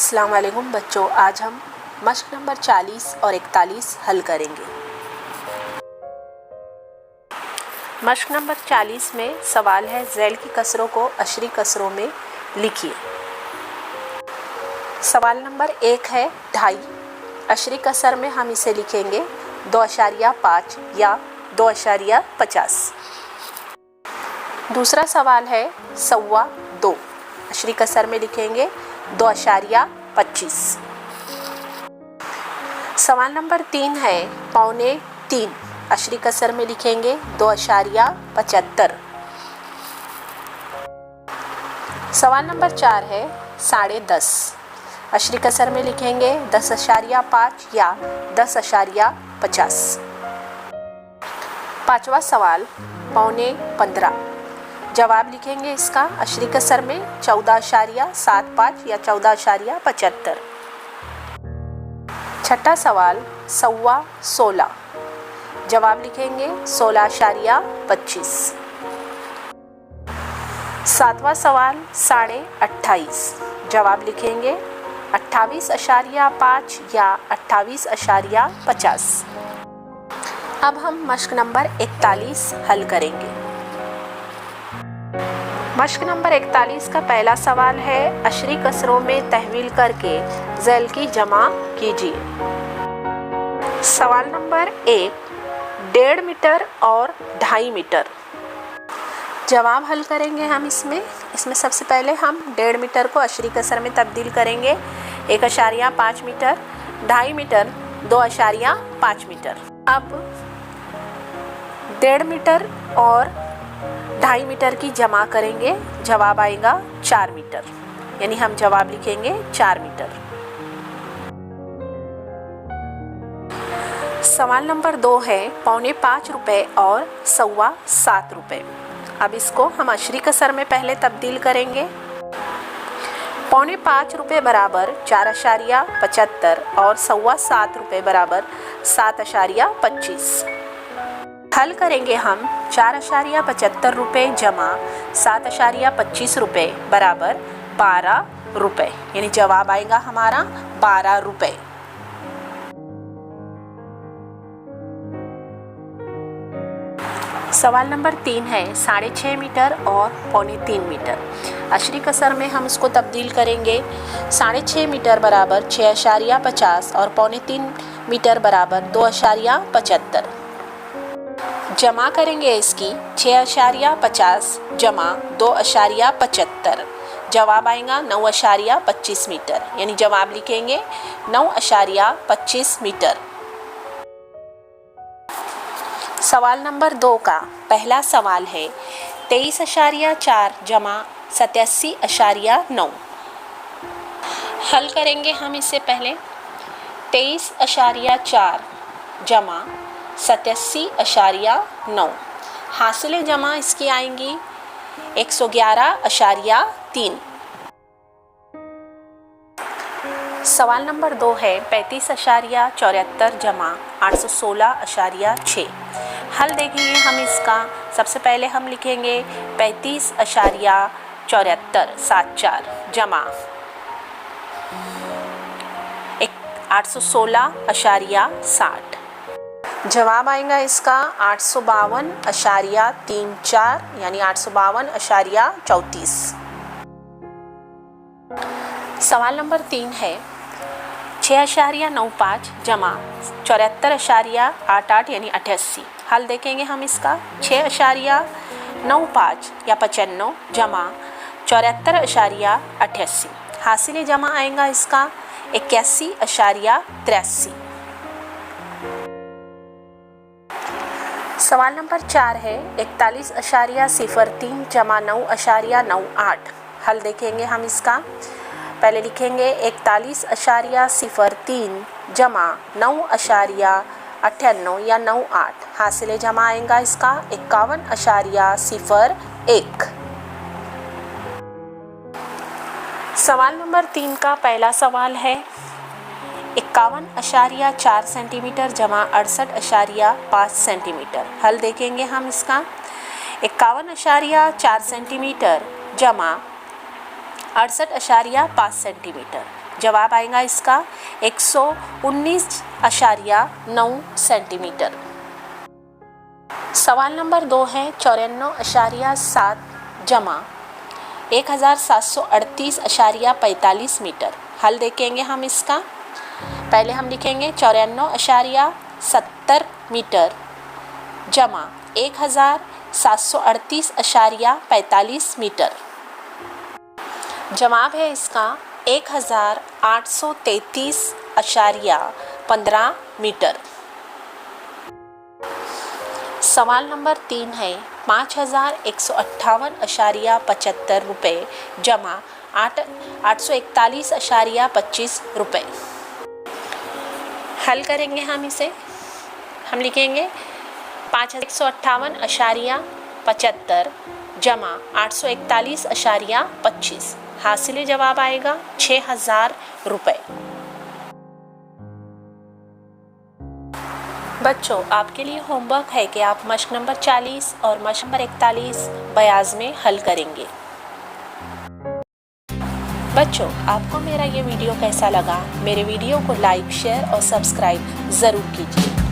अस्सलाम वालेकुम बच्चों, आज हम मश्क नंबर 40 और 41 हल करेंगे। मश्क नंबर 40 में सवाल है ज़ैल की कसरों को अशरी कसरों में लिखिए। सवाल नंबर 1 है 2.5। अशरी कसर में हम इसे लिखेंगे 2.5 या 2.50। दूसरा सवाल है 2.25। अशरी कसर में लिखेंगे 2.25। सवाल नंबर 3 है 3.25। अशरी कसर में लिखेंगे 2.75। सवाल नंबर 4 है 10.5। अशरी कसर में लिखेंगे 10.5 या 10.50। पांचवा सवाल 15.25। जवाब लिखेंगे इसका अशरी कसर में 14.75 या 14.75। छठा सवाल 16.25। जवाब लिखेंगे 16.25। सातवां सवाल 28.5। जवाब लिखेंगे 28.5 या 28.50। अब हम मश्क नंबर 41 हल करेंगे। मश्क नंबर 41 का पहला सवाल है अशरी कसरों में तहवील करके ज़ैल की जमा कीजिए। सवाल नंबर 1 1.5 मीटर और 2.5 मीटर। जवाब हल करेंगे हम इसमें सबसे पहले हम 1.5 मीटर को अशरी कसर में तब्दील करेंगे 1.5 मीटर, 2.5 मीटर 2.5 मीटर। अब 1.5 मीटर और 2.5 मीटर की जमा करेंगे, जवाब आएगा 4 मीटर, यानी हम जवाब लिखेंगे 4 मीटर। सवाल नंबर 2 है 5.25 रुपये और 7.25 रुपये। अब इसको हम अशरी कसर में पहले तब्दील करेंगे। 5.25 रुपये बराबर 4.75 और 7.25 रुपये बराबर 7.25। हल करेंगे हम 4.75 रुपये जमा 7.25 रुपये बराबर 12 रुपये, यानी जवाब आएगा हमारा 12 रुपये। सवाल नंबर 3 है 6.5 मीटर और 3.25 मीटर। अशरी कसर में हम इसको तब्दील करेंगे 6.5 मीटर बराबर 6.50 और 3.25 मीटर बराबर 2.75। जमा करेंगे इसकी 6.50 जमा 2.75। जवाब आएगा 9.25 मीटर, यानी जवाब लिखेंगे 9.25 मीटर। सवाल नंबर 2 का पहला सवाल है 23.4 जमा 87.9। हल करेंगे हम इससे पहले 23.4 जमा 87.9। हासिले जमा इसकी आएंगी 111.3। सवाल नंबर 2 है 35.74 जमा 816.6। हल देखेंगे हम इसका। सबसे पहले हम लिखेंगे 35.74 जमा 816.60। जवाब आएगा इसका 852.34, यानी 852.34। सवाल नंबर 3 है 6.95 जमा 74.88 यानी 88। हल देखेंगे हम इसका 6.95 या 95 जमा 74.88। हासिले जमा आएगा इसका 81.83। सवाल नंबर 4 है 41.03 जमा 9.98। हल देखेंगे हम इसका। पहले लिखेंगे 41.03 जमा 9.98 या 98। हासिले जमा आएगा इसका 51.01। सवाल नंबर 3 का पहला सवाल है 51.4 सेंटीमीटर जमा 68.5 सेंटीमीटर। हल देखेंगे हम इसका। 51.4 सेंटीमीटर जमा 68.5 सेंटीमीटर। जवाब आएगा इसका 119.9 सेंटीमीटर। सवाल नंबर 2 है 94.7 जमा 1738.45 मीटर। हल देखेंगे हम इसका। पहले हम लिखेंगे 94.70 मीटर जमा 1738.45 मीटर। जवाब है इसका 1833.15 मीटर। सवाल नंबर 3 है 5158.75 रुपये जमा 841.25 रुपये। हल करेंगे हम इसे। हम लिखेंगे 5158.75 जमा 841.25। हासिल जवाब आएगा 6000 रुपये। बच्चों, आपके लिए होमवर्क है कि आप मश्क नंबर 40 और मश्क नंबर 41 बयाज में हल करेंगे। बच्चों, आपको मेरा ये वीडियो कैसा लगा? मेरे वीडियो को लाइक, शेयर और सब्सक्राइब ज़रूर कीजिए।